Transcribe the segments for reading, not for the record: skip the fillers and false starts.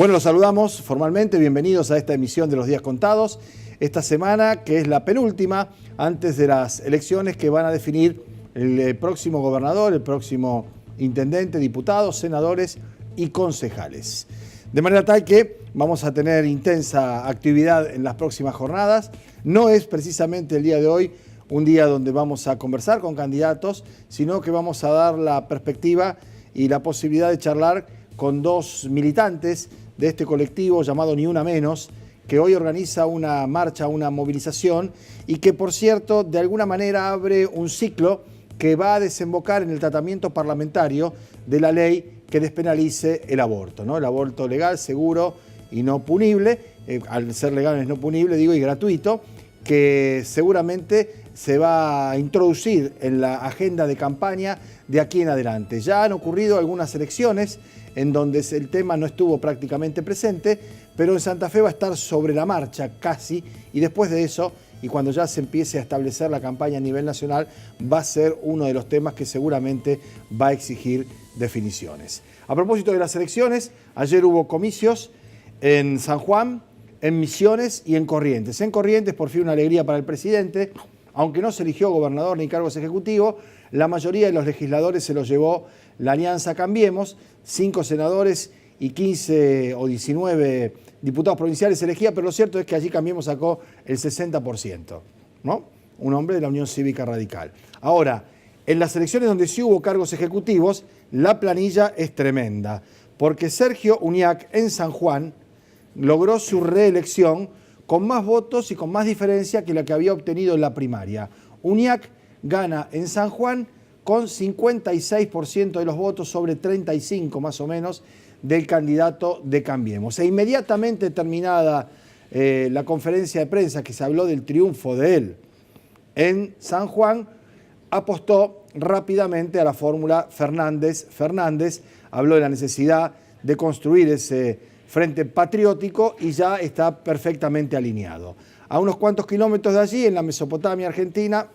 Bueno, los saludamos formalmente, bienvenidos a esta emisión de Los Días Contados. Esta semana, que es la penúltima, antes de las elecciones que van a definir el próximo gobernador, el próximo intendente, diputados, senadores y concejales. De manera tal que vamos a tener intensa actividad en las próximas jornadas. No es precisamente el día de hoy un día donde vamos a conversar con candidatos, sino que vamos a dar la perspectiva y la posibilidad de charlar con dos militantes de este colectivo llamado Ni Una Menos, que hoy organiza una marcha, una movilización y que, por cierto, de alguna manera abre un ciclo que va a desembocar en el tratamiento parlamentario de la ley que despenalice el aborto, ¿no? El aborto legal, seguro y no punible, al ser legal es no punible, digo, y gratuito, que seguramente se va a introducir en la agenda de campaña de aquí en adelante. Ya han ocurrido algunas elecciones en donde el tema no estuvo prácticamente presente, pero en Santa Fe va a estar sobre la marcha casi, y después de eso, y cuando ya se empiece a establecer la campaña a nivel nacional, va a ser uno de los temas que seguramente va a exigir definiciones. A propósito de las elecciones, ayer hubo comicios en San Juan, en Misiones y en Corrientes. En Corrientes, por fin una alegría para el presidente, aunque no se eligió gobernador ni cargos ejecutivos, la mayoría de los legisladores se los llevó la Alianza Cambiemos, 5 senadores y 15 o 19 diputados provinciales elegía, pero lo cierto es que allí Cambiemos sacó el 60%, ¿no? Un hombre de la Unión Cívica Radical. Ahora, en las elecciones donde sí hubo cargos ejecutivos, la planilla es tremenda, porque Sergio Uñac en San Juan logró su reelección con más votos y con más diferencia que la que había obtenido en la primaria. Uñac gana en San Juan con 56% de los votos sobre 35 más o menos del candidato de Cambiemos. E inmediatamente terminada la conferencia de prensa que se habló del triunfo de él en San Juan, apostó rápidamente a la fórmula Fernández, habló de la necesidad de construir ese frente patriótico y ya está perfectamente alineado. A unos cuantos kilómetros de allí, en la Mesopotamia argentina,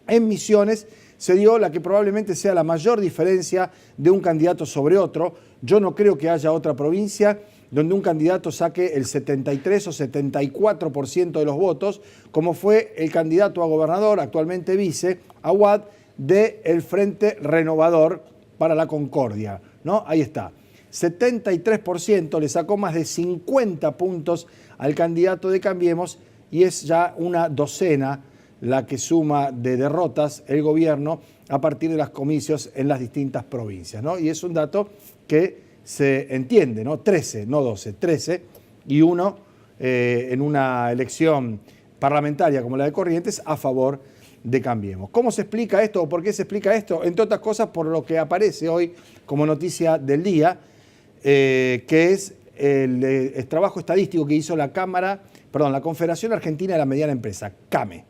en Misiones, se dio la que probablemente sea la mayor diferencia de un candidato sobre otro. Yo no creo que haya otra provincia donde un candidato saque el 73 o 74% de los votos, como fue el candidato a gobernador, actualmente vice, Aguad, del Frente Renovador para la Concordia, ¿no? Ahí está. 73%, le sacó más de 50 puntos al candidato de Cambiemos y es ya una docena la que suma de derrotas el gobierno a partir de los comicios en las distintas provincias, ¿no? Y es un dato que se entiende, ¿no? 13, no 12, 13 y uno en una elección parlamentaria como la de Corrientes a favor de Cambiemos. ¿Cómo se explica esto o por qué se explica esto? Entre otras cosas por lo que aparece hoy como noticia del día, que es el trabajo estadístico que hizo la Confederación Argentina de la Mediana Empresa, CAME,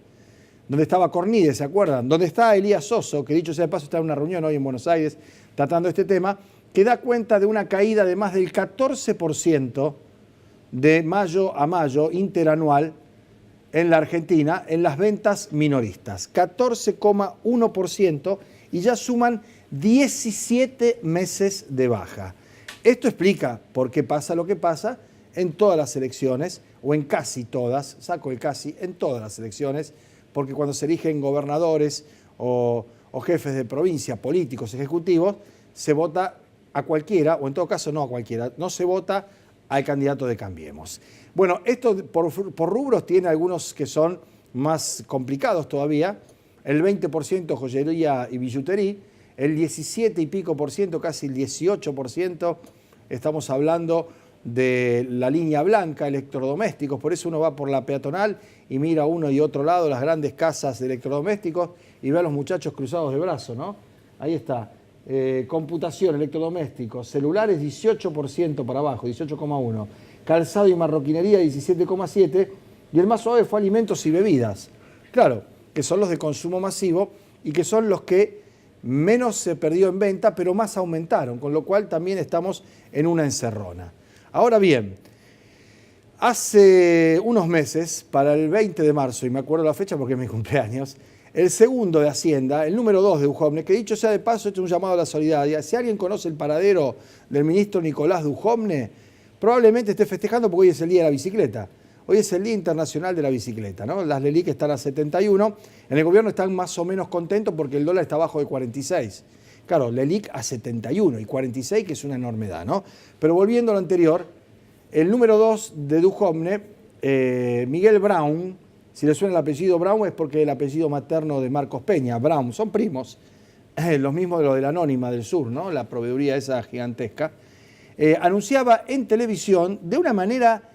donde estaba Cornide, ¿se acuerdan? Donde está Elías Soso, que dicho sea de paso está en una reunión hoy en Buenos Aires tratando este tema, que da cuenta de una caída de más del 14% de mayo a mayo interanual en la Argentina en las ventas minoristas, 14,1%, y ya suman 17 meses de baja. Esto explica por qué pasa lo que pasa en todas las elecciones, o en casi todas, saco el casi, en todas las elecciones, porque cuando se eligen gobernadores o jefes de provincia, políticos, ejecutivos, se vota a cualquiera, o en todo caso no a cualquiera, no se vota al candidato de Cambiemos. Bueno, esto por rubros tiene algunos que son más complicados todavía, el 20% joyería y billutería, el 17 y pico por ciento, casi el 18%, estamos hablando de la línea blanca, electrodomésticos, por eso uno va por la peatonal y mira a uno y otro lado las grandes casas de electrodomésticos y ve a los muchachos cruzados de brazos, ¿no? Ahí está, computación, electrodomésticos, celulares 18% para abajo, 18,1%, calzado y marroquinería 17,7%, y el más suave fue alimentos y bebidas, claro, que son los de consumo masivo y que son los que menos se perdió en venta, pero más aumentaron, con lo cual también estamos en una encerrona. Ahora bien, hace unos meses, para el 20 de marzo, y me acuerdo la fecha porque es mi cumpleaños, el segundo de Hacienda, el número 2 de Dujovne, que dicho sea de paso, este es un llamado a la solidaridad. Si alguien conoce el paradero del ministro Nicolás Dujovne, probablemente esté festejando porque hoy es el día de la bicicleta. Hoy es el Día Internacional de la Bicicleta, ¿no? Las LELIQ están a 71, en el gobierno están más o menos contentos porque el dólar está abajo de 46. Claro, LELIQ a 71 y 46, que es una enormidad, ¿no? Pero volviendo a lo anterior, el número 2 de Duhovne, Miguel Brown, si le suena el apellido Brown es porque es el apellido materno de Marcos Peña, Brown, son primos, los mismos de los de la Anónima del Sur, ¿no? La proveeduría esa gigantesca, anunciaba en televisión de una manera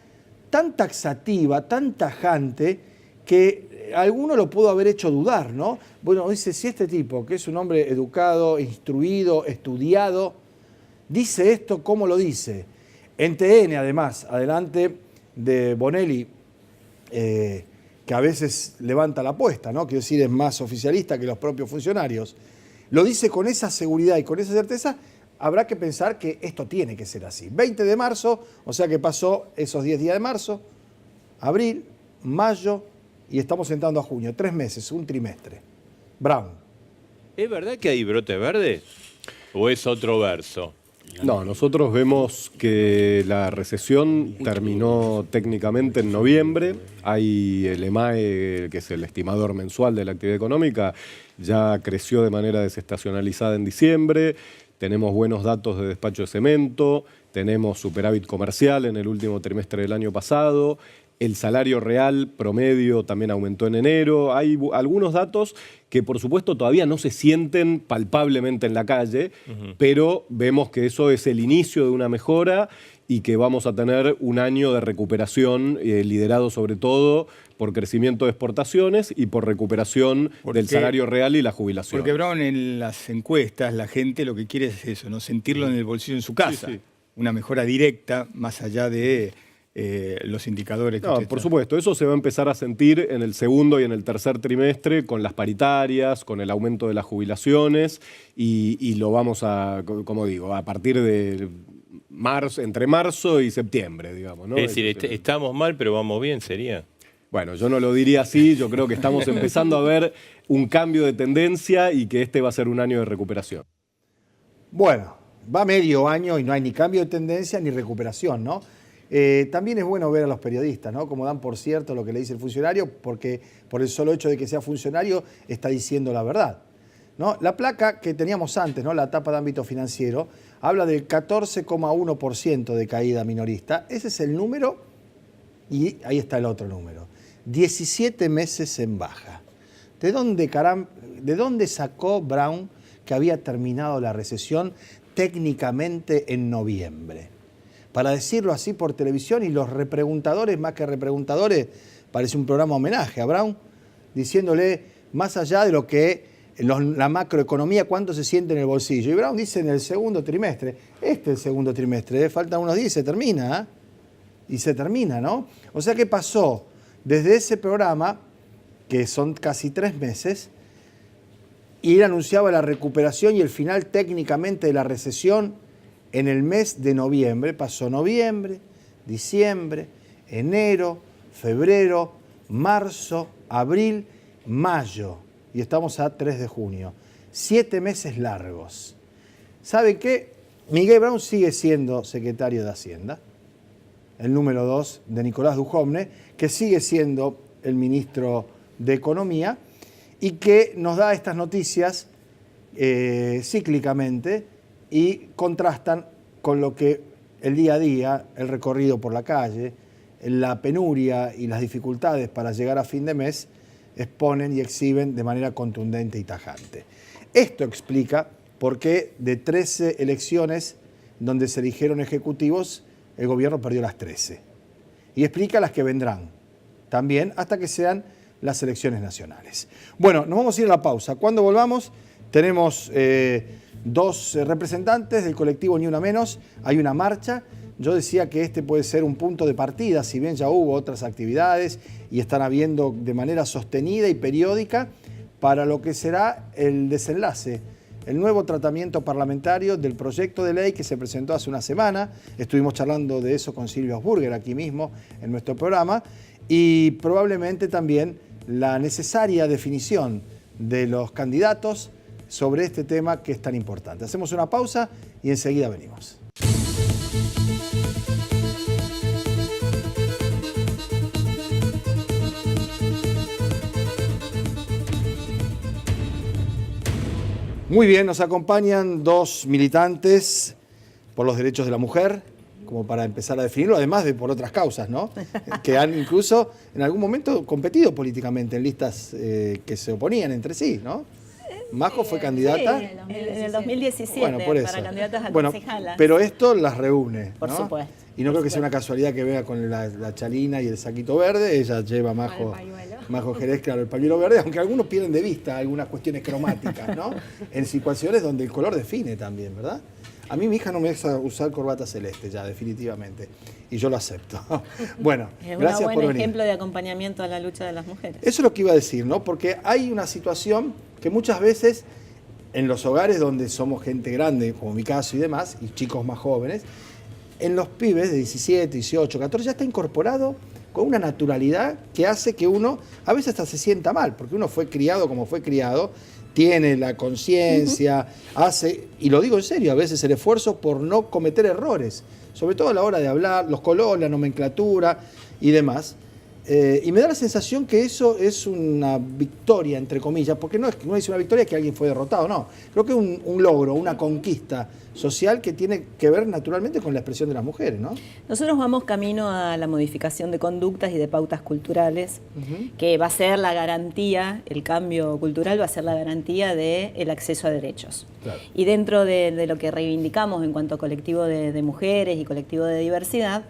tan taxativa, tan tajante, que alguno lo pudo haber hecho dudar, ¿no? Bueno, dice, si este tipo, que es un hombre educado, instruido, estudiado, dice esto, ¿cómo lo dice? En TN, además, adelante de Bonelli, que a veces levanta la apuesta, ¿no? Quiero decir, es más oficialista que los propios funcionarios. Lo dice con esa seguridad y con esa certeza. Habrá que pensar que esto tiene que ser así. 20 de marzo, o sea que pasó esos 10 días de marzo, abril, mayo y estamos entrando a junio. 3 meses, un trimestre. Brown. ¿Es verdad que hay brote verde? ¿O es otro verso? No, nosotros vemos que la recesión terminó técnicamente en noviembre. Hay el EMAE, que es el estimador mensual de la actividad económica, ya creció de manera desestacionalizada en diciembre. Tenemos buenos datos de despacho de cemento, tenemos superávit comercial en el último trimestre del año pasado, el salario real promedio también aumentó en enero. Hay algunos datos que por supuesto todavía no se sienten palpablemente en la calle, pero vemos que eso es el inicio de una mejora y que vamos a tener un año de recuperación liderado sobre todo por crecimiento de exportaciones y por recuperación del salario real y la jubilación. Porque, Brown, en las encuestas la gente lo que quiere es eso, ¿no? Sentirlo en el bolsillo en su casa. Sí. Una mejora directa más allá de los indicadores que No, por supuesto, eso se va a empezar a sentir en el segundo y en el tercer trimestre con las paritarias, con el aumento de las jubilaciones y lo vamos a, como digo, a partir de marzo, entre marzo y septiembre, digamos, ¿no? Es decir, estamos mal pero vamos bien, sería. Bueno, yo no lo diría así, yo creo que estamos empezando a ver un cambio de tendencia y que este va a ser un año de recuperación. Bueno, va medio año y no hay ni cambio de tendencia ni recuperación, ¿no? También es bueno ver a los periodistas, ¿no? Como dan por cierto lo que le dice el funcionario, porque por el solo hecho de que sea funcionario está diciendo la verdad, ¿no? La placa que teníamos antes, ¿no? La tapa de ámbito financiero, habla del 14,1% de caída minorista. Ese es el número y ahí está el otro número. 17 meses en baja. ¿De dónde sacó Brown que había terminado la recesión técnicamente en noviembre? Para decirlo así por televisión y los repreguntadores, más que repreguntadores, parece un programa homenaje a Brown, diciéndole más allá de lo que la macroeconomía, cuánto se siente en el bolsillo. Y Brown dice en el segundo trimestre, es el segundo trimestre, faltan unos días y se termina, y se termina, ¿no? O sea que pasó desde ese programa, que son casi 3 meses, y él anunciaba la recuperación y el final técnicamente de la recesión en el mes de noviembre. Pasó noviembre, diciembre, enero, febrero, marzo, abril, mayo. Y estamos a 3 de junio. 7 meses largos. ¿Sabe qué? Miguel Brown sigue siendo secretario de Hacienda, el número 2 de Nicolás Duhovne, que sigue siendo el ministro de Economía y que nos da estas noticias cíclicamente y contrastan con lo que el día a día, el recorrido por la calle, la penuria y las dificultades para llegar a fin de mes exponen y exhiben de manera contundente y tajante. Esto explica por qué de 13 elecciones donde se eligieron ejecutivos, el gobierno perdió las 13. Y explica las que vendrán también hasta que sean las elecciones nacionales. Bueno, nos vamos a ir a la pausa. Cuando volvamos, tenemos 2 representantes del colectivo Ni Una Menos. Hay una marcha. Yo decía que este puede ser un punto de partida, si bien ya hubo otras actividades y están habiendo de manera sostenida y periódica para lo que será el desenlace, el nuevo tratamiento parlamentario del proyecto de ley que se presentó hace una semana. Estuvimos charlando de eso con Silvia Osburger aquí mismo en nuestro programa y probablemente también la necesaria definición de los candidatos sobre este tema que es tan importante. Hacemos una pausa y enseguida venimos. Muy bien, nos acompañan dos militantes por los derechos de la mujer, como para empezar a definirlo, además de por otras causas, ¿no? Que han incluso en algún momento competido políticamente en listas que se oponían entre sí, ¿no? Majo fue candidata. Sí, en el 2017, bueno, por eso. para candidatas a bueno, concejalas. pero esto las reúne, Por ¿no? supuesto. Y no creo que sea una casualidad que vea con la chalina y el saquito verde. Ella lleva Majo Jerez, claro, el pañuelo verde, aunque algunos pierden de vista algunas cuestiones cromáticas, ¿no? En situaciones donde el color define también, ¿verdad? A mí mi hija no me deja usar corbata celeste ya, definitivamente. Y yo lo acepto. Bueno, Es gracias un por buen venir. ejemplo de acompañamiento a la lucha de las mujeres. Eso es lo que iba a decir, ¿no? Porque hay una situación que muchas veces en los hogares donde somos gente grande, como mi caso y demás, y chicos más jóvenes, en los pibes de 17, 18, 14 ya está incorporado con una naturalidad que hace que uno a veces hasta se sienta mal, porque uno fue criado como fue criado, tiene la conciencia, hace, y lo digo en serio, a veces el esfuerzo por no cometer errores, sobre todo a la hora de hablar, los colores, la nomenclatura y demás. Y me da la sensación que eso es una victoria, entre comillas, porque no es una victoria que alguien fue derrotado, no. Creo que es un logro, una conquista social que tiene que ver naturalmente con la expresión de las mujeres, ¿no? Nosotros vamos camino a la modificación de conductas y de pautas culturales, que va a ser la garantía, el cambio cultural va a ser la garantía del acceso a derechos. Claro. Y dentro de lo que reivindicamos en cuanto a colectivo de mujeres y colectivo de diversidad,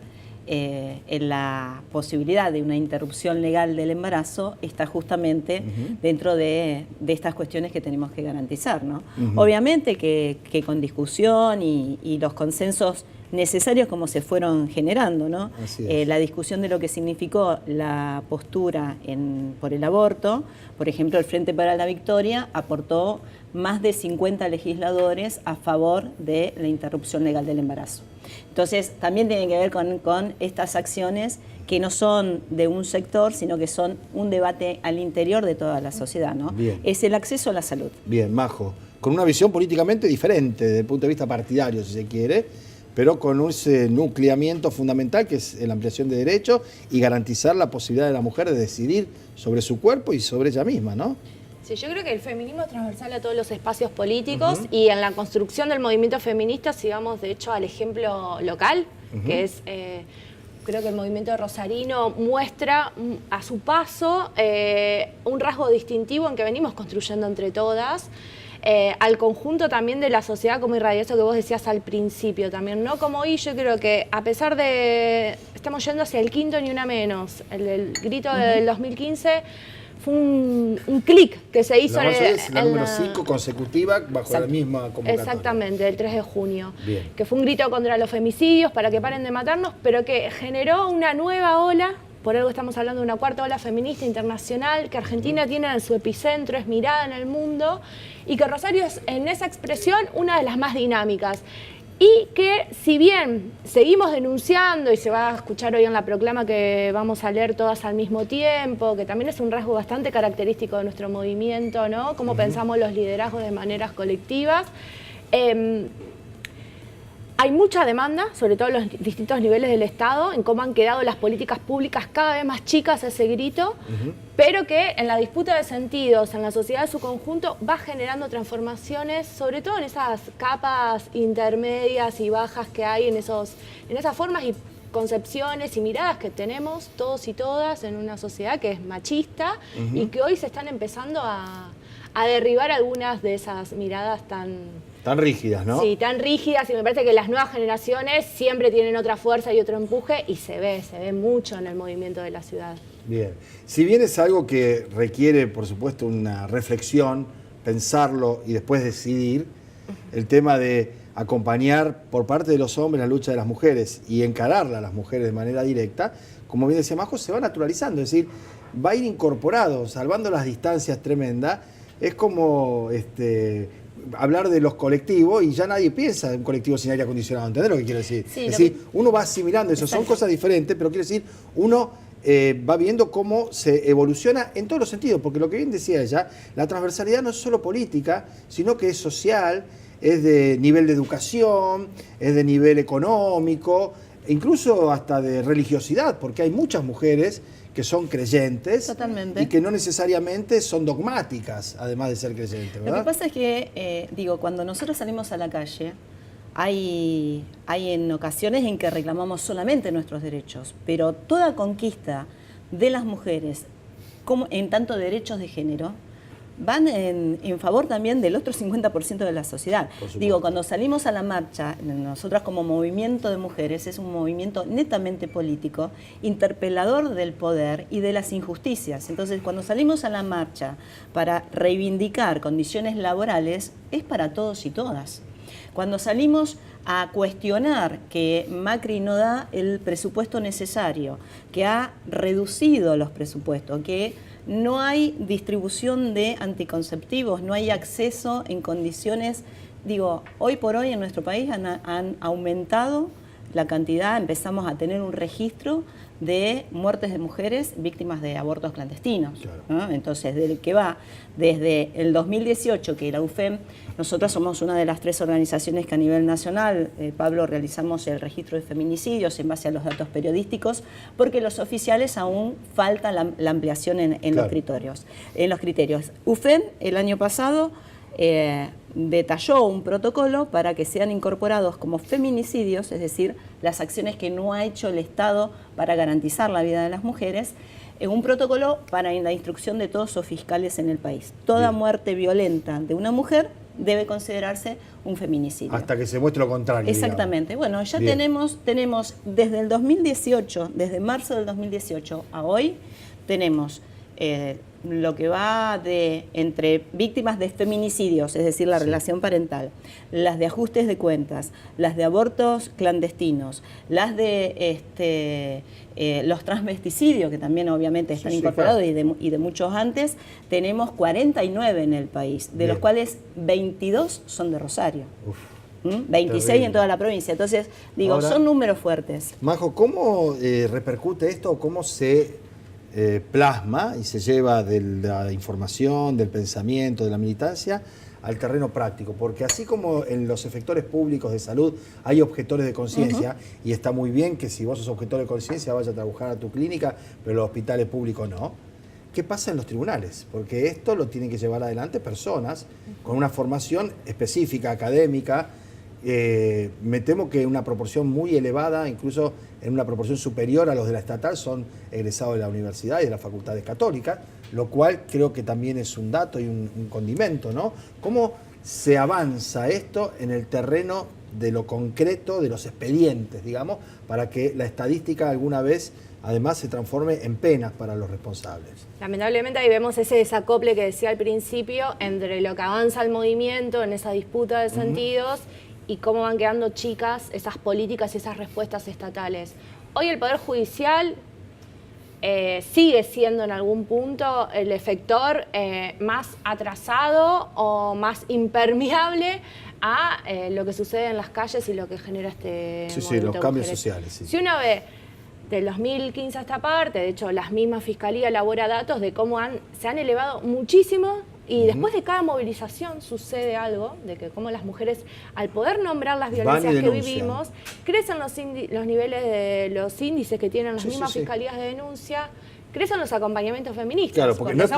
en la posibilidad de una interrupción legal del embarazo está justamente dentro de estas cuestiones que tenemos que garantizar, ¿no? Obviamente que con discusión y los consensos necesarios como se fueron generando, ¿no? La discusión de lo que significó la postura por el aborto, por ejemplo, el Frente para la Victoria aportó más de 50 legisladores a favor de la interrupción legal del embarazo. Entonces, también tiene que ver con estas acciones que no son de un sector, sino que son un debate al interior de toda la sociedad, ¿no? Bien. Es el acceso a la salud. Bien, Majo, con una visión políticamente diferente desde el punto de vista partidario, si se quiere, pero con ese nucleamiento fundamental que es la ampliación de derechos y garantizar la posibilidad de la mujer de decidir sobre su cuerpo y sobre ella misma, ¿no? Sí, yo creo que el feminismo es transversal a todos los espacios políticos y en la construcción del movimiento feminista, si vamos de hecho al ejemplo local, que es, creo que el movimiento rosarino muestra a su paso un rasgo distintivo en que venimos construyendo entre todas, al conjunto también de la sociedad, como irradia eso que vos decías al principio también, ¿no? Como hoy yo creo que a pesar de, estamos yendo hacia el quinto ni una menos, el grito del 2015, fue un clic que se hizo es la número 5 consecutiva bajo la misma convocatoria. Exactamente, el 3 de junio. Bien. Que fue un grito contra los femicidios, para que paren de matarnos, pero que generó una nueva ola, por algo estamos hablando de una cuarta ola feminista internacional, que Argentina tiene en su epicentro, es mirada en el mundo, y que Rosario es en esa expresión una de las más dinámicas. Y que si bien seguimos denunciando, y se va a escuchar hoy en la proclama que vamos a leer todas al mismo tiempo, que también es un rasgo bastante característico de nuestro movimiento, ¿no? Cómo pensamos los liderazgos de maneras colectivas. Hay mucha demanda, sobre todo en los distintos niveles del Estado, en cómo han quedado las políticas públicas cada vez más chicas a ese grito, pero que en la disputa de sentidos, en la sociedad en su conjunto, va generando transformaciones, sobre todo en esas capas intermedias y bajas que hay en esas formas y concepciones y miradas que tenemos todos y todas en una sociedad que es machista y que hoy se están empezando a derribar algunas de esas miradas tan rígidas, ¿no? Sí, tan rígidas, y me parece que las nuevas generaciones siempre tienen otra fuerza y otro empuje, y se ve mucho en el movimiento de la ciudad. Bien. Si bien es algo que requiere, por supuesto, una reflexión, pensarlo y después decidir, el tema de acompañar por parte de los hombres la lucha de las mujeres y encararla a las mujeres de manera directa, como bien decía Majo, se va naturalizando, es decir, va a ir incorporado, salvando las distancias tremendas. Es como hablar de los colectivos y ya nadie piensa en un colectivo sin aire acondicionado, ¿entendés lo que quiero decir? Sí, es decir, uno va asimilando eso, son cosas diferentes, pero quiero decir, uno va viendo cómo se evoluciona en todos los sentidos, porque lo que bien decía ella, la transversalidad no es solo política, sino que es social, es de nivel de educación, es de nivel económico, incluso hasta de religiosidad, porque hay muchas mujeres que son creyentes. Totalmente. Y que no necesariamente son dogmáticas, además de ser creyentes, ¿verdad? Lo que pasa es que, cuando nosotros salimos a la calle, hay en ocasiones en que reclamamos solamente nuestros derechos, pero toda conquista de las mujeres, como en tanto derechos de género, van en favor también del otro 50% de la sociedad. Digo, cuando salimos a la marcha, nosotras como movimiento de mujeres, es un movimiento netamente político, interpelador del poder y de las injusticias. Entonces, cuando salimos a la marcha para reivindicar condiciones laborales, es para todos y todas. Cuando salimos a cuestionar que Macri no da el presupuesto necesario, que ha reducido los presupuestos, que no hay distribución de anticonceptivos, no hay acceso en condiciones, digo, hoy por hoy en nuestro país han aumentado la cantidad, empezamos a tener un registro de muertes de mujeres víctimas de abortos clandestinos. Claro. ¿No? Entonces, del que va desde el 2018, que la UFEM, nosotros somos una de las 3 organizaciones que a nivel nacional, Pablo, realizamos el registro de feminicidios en base a los datos periodísticos, porque los oficiales aún falta la ampliación en Claro. los criterios. UFEM el año pasado detalló un protocolo para que sean incorporados como feminicidios, es decir, las acciones que no ha hecho el Estado para garantizar la vida de las mujeres, un protocolo para la instrucción de todos los fiscales en el país. Toda muerte violenta de una mujer debe considerarse un feminicidio. Hasta que se muestre lo contrario. Exactamente. Bueno, ya Bien. tenemos desde el 2018, desde marzo del 2018 a hoy, tenemos lo que va entre víctimas de feminicidios, es decir, la relación parental, las de ajustes de cuentas, las de abortos clandestinos, las de los transvesticidios, que también obviamente están incorporados, claro. y de muchos antes, tenemos 49 en el país, de los cuales 22 son de Rosario. 26 terrible. En toda la provincia. Entonces, digo, ahora, son números fuertes. Majo, ¿cómo repercute esto? ¿Cómo se plasma y se lleva de la información, del pensamiento, de la militancia al terreno práctico? Porque así como en los efectores públicos de salud hay objetores de conciencia, y está muy bien que si vos sos objetor de conciencia vayas a trabajar a tu clínica, pero en los hospitales públicos no. ¿Qué pasa en los tribunales? Porque esto lo tienen que llevar adelante personas con una formación específica, académica. Me temo que una proporción muy elevada, incluso en una proporción superior a los de la estatal, son egresados de la universidad y de las facultades católicas, lo cual creo que también es un dato y un condimento, ¿no? ¿Cómo se avanza esto en el terreno de lo concreto, de los expedientes, digamos, para que la estadística alguna vez además se transforme en penas para los responsables? Lamentablemente ahí vemos ese desacople que decía al principio entre lo que avanza el movimiento en esa disputa de sentidos y cómo van quedando chicas esas políticas y esas respuestas estatales. Hoy el Poder Judicial sigue siendo en algún punto el efector más atrasado o más impermeable a lo que sucede en las calles y lo que genera este movimiento. Sí, los cambios sociales. Sí. Si uno ve del 2015 a esta parte, de hecho la misma Fiscalía elabora datos de cómo se han elevado muchísimo. Y después de cada movilización sucede algo, de que como las mujeres, al poder nombrar las violencias que vivimos, crecen los niveles de los índices que tienen las mismas fiscalías de denuncia, crecen los acompañamientos feministas. Claro, porque no es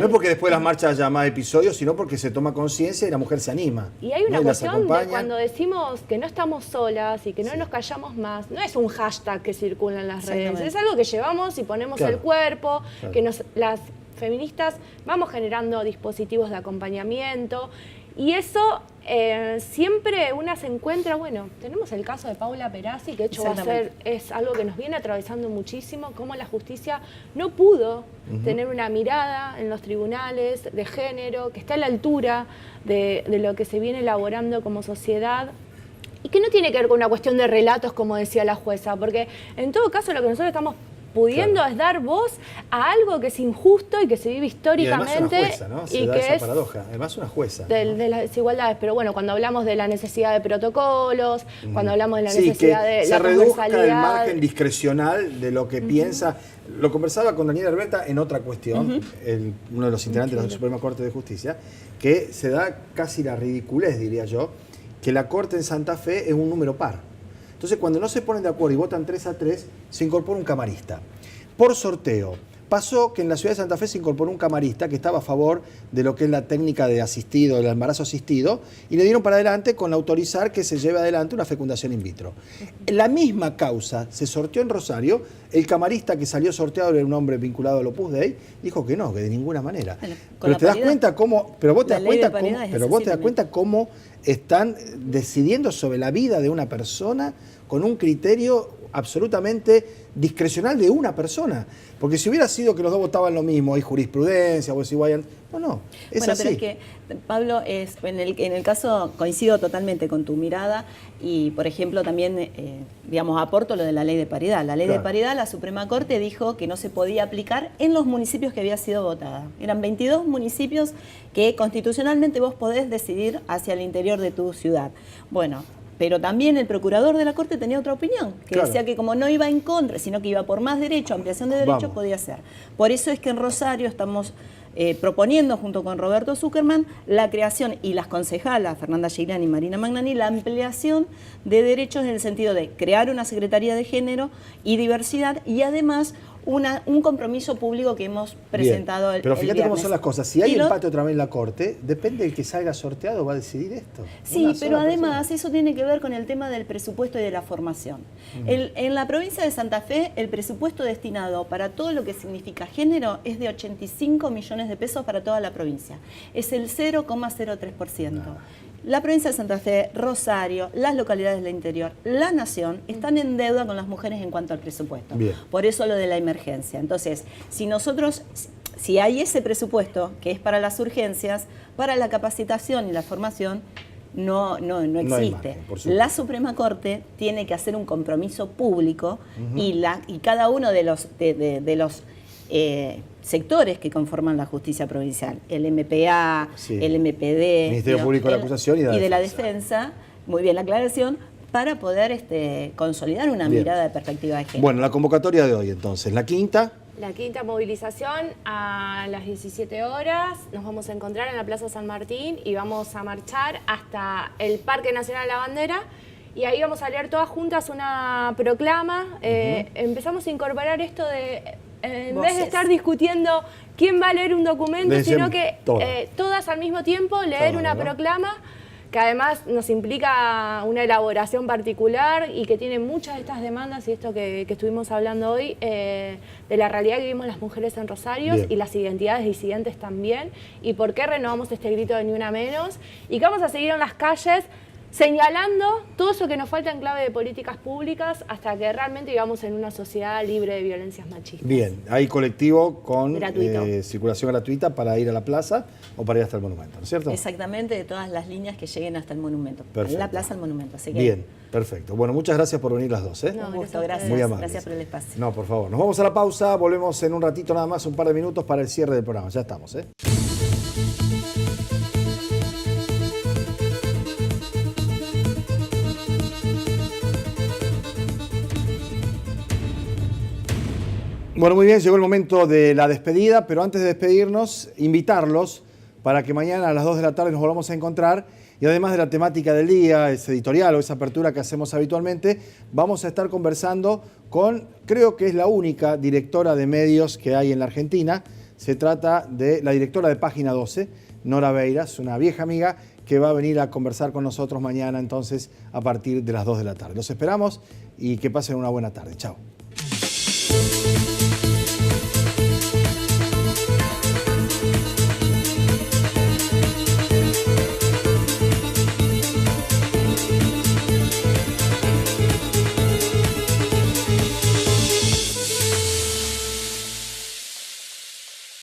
porque después de las marchas haya más episodios, sino porque se toma conciencia y la mujer se anima. Y hay una cuestión de cuando decimos que no estamos solas y que no nos callamos más, no es un hashtag que circula en las redes, es algo que llevamos y ponemos el cuerpo, que las feministas vamos generando dispositivos de acompañamiento y eso siempre una se encuentra, bueno, tenemos el caso de Paula Perazzi, que de hecho es algo que nos viene atravesando muchísimo, cómo la justicia no pudo tener una mirada en los tribunales de género, que está a la altura de lo que se viene elaborando como sociedad. Y que no tiene que ver con una cuestión de relatos, como decía la jueza, porque en todo caso lo que nosotros estamos pudiendo es dar voz a algo que es injusto y que se vive históricamente. Y además una jueza, ¿no? Se da esa paradoja. Además una jueza. De las desigualdades. Pero bueno, cuando hablamos de la necesidad de protocolos, cuando hablamos de la necesidad de la transversalidad. Se reduzca el margen discrecional de lo que piensa. Lo conversaba con Daniel Herberta en otra cuestión, uno de los integrantes de la Suprema Corte de Justicia, que se da casi la ridiculez, diría yo, que la Corte en Santa Fe es un número par. Entonces, cuando no se ponen de acuerdo y votan 3-3, se incorpora un camarista. por sorteo. Pasó que en la ciudad de Santa Fe se incorporó un camarista que estaba a favor de lo que es la técnica de asistido, del embarazo asistido, y le dieron para adelante con autorizar que se lleve adelante una fecundación in vitro. La misma causa se sorteó en Rosario. El camarista que salió sorteado era un hombre vinculado al Opus Dei, dijo que no, que de ninguna manera. Bueno, pero te das cuenta cómo, pero vos te das cuenta cómo, pero vos te das también. cuenta cómo están decidiendo sobre la vida de una persona con un criterio absolutamente discrecional de una persona. Porque si hubiera sido que los dos votaban lo mismo, hay jurisprudencia, vos decís, Guayan, no, es bueno, así. pero es que, Pablo, en el caso coincido totalmente con tu mirada y, por ejemplo, también, digamos, aporto lo de la ley de paridad. La ley de paridad, la Suprema Corte dijo que no se podía aplicar en los municipios que había sido votada. Eran 22 municipios que constitucionalmente vos podés decidir hacia el interior de tu ciudad. Bueno, pero también el procurador de la Corte tenía otra opinión, que decía que como no iba en contra, sino que iba por más derecho, ampliación de derechos, podía ser. Por eso es que en Rosario estamos proponiendo, junto con Roberto Zuckerman, la creación, y las concejalas, Fernanda Giglani y Marina Magnani, la ampliación de derechos en el sentido de crear una Secretaría de Género y Diversidad, y además un compromiso público que hemos presentado el Pero fíjate viernes. cómo son las cosas. Si hay empate otra vez en la Corte, depende del que salga sorteado, va a decidir esto. Sí, pero además eso tiene que ver con el tema del presupuesto y de la formación. En la provincia de Santa Fe, el presupuesto destinado para todo lo que significa género es de 85 millones de pesos para toda la provincia. Es el 0,03%. La provincia de Santa Fe, Rosario, las localidades del interior, la nación, están en deuda con las mujeres en cuanto al presupuesto. Bien. Por eso lo de la emergencia. Entonces, si hay ese presupuesto que es para las urgencias, para la capacitación y la formación, no existe. margen, por supuesto. La Suprema Corte tiene que hacer un compromiso público y cada uno de los sectores que conforman la justicia provincial, el MPA, el MPD, Ministerio Público de la Acusación y de la Defensa, muy bien la aclaración, para poder consolidar una mirada de perspectiva de género. Bueno, la convocatoria de hoy entonces, la quinta. La quinta movilización a las 17 horas. Nos vamos a encontrar en la Plaza San Martín y vamos a marchar hasta el Parque Nacional de la Bandera. Y ahí vamos a leer todas juntas una proclama. Empezamos a incorporar esto de, en vez de estar discutiendo quién va a leer un documento, sino que todas al mismo tiempo leer una proclama, que además nos implica una elaboración particular y que tiene muchas de estas demandas y esto que estuvimos hablando hoy, de la realidad que vivimos las mujeres en Rosario y las identidades disidentes también, y por qué renovamos este grito de Ni Una Menos, y que vamos a seguir en las calles señalando todo eso que nos falta en clave de políticas públicas hasta que realmente vivamos en una sociedad libre de violencias machistas. Bien, hay colectivo con Gratuito. circulación gratuita para ir a la plaza o para ir hasta el monumento, ¿no es cierto? Exactamente, de todas las líneas que lleguen hasta el monumento. Perfecto. En la plaza al monumento. Así que Bien, perfecto. Bueno, muchas gracias por venir las dos. un gusto, gracias. Muy amables. Gracias por el espacio. No, por favor. Nos vamos a la pausa, volvemos en un ratito nada más, un par de minutos para el cierre del programa. Ya estamos, ¿eh? Bueno, muy bien, llegó el momento de la despedida, pero antes de despedirnos, invitarlos para que mañana a las 2 de la tarde nos volvamos a encontrar y además de la temática del día, ese editorial o esa apertura que hacemos habitualmente, vamos a estar conversando con, creo que es la única directora de medios que hay en la Argentina. Se trata de la directora de Página 12, Nora Beiras, una vieja amiga que va a venir a conversar con nosotros mañana entonces a partir de las 2 de la tarde. Los esperamos y que pasen una buena tarde. Chao.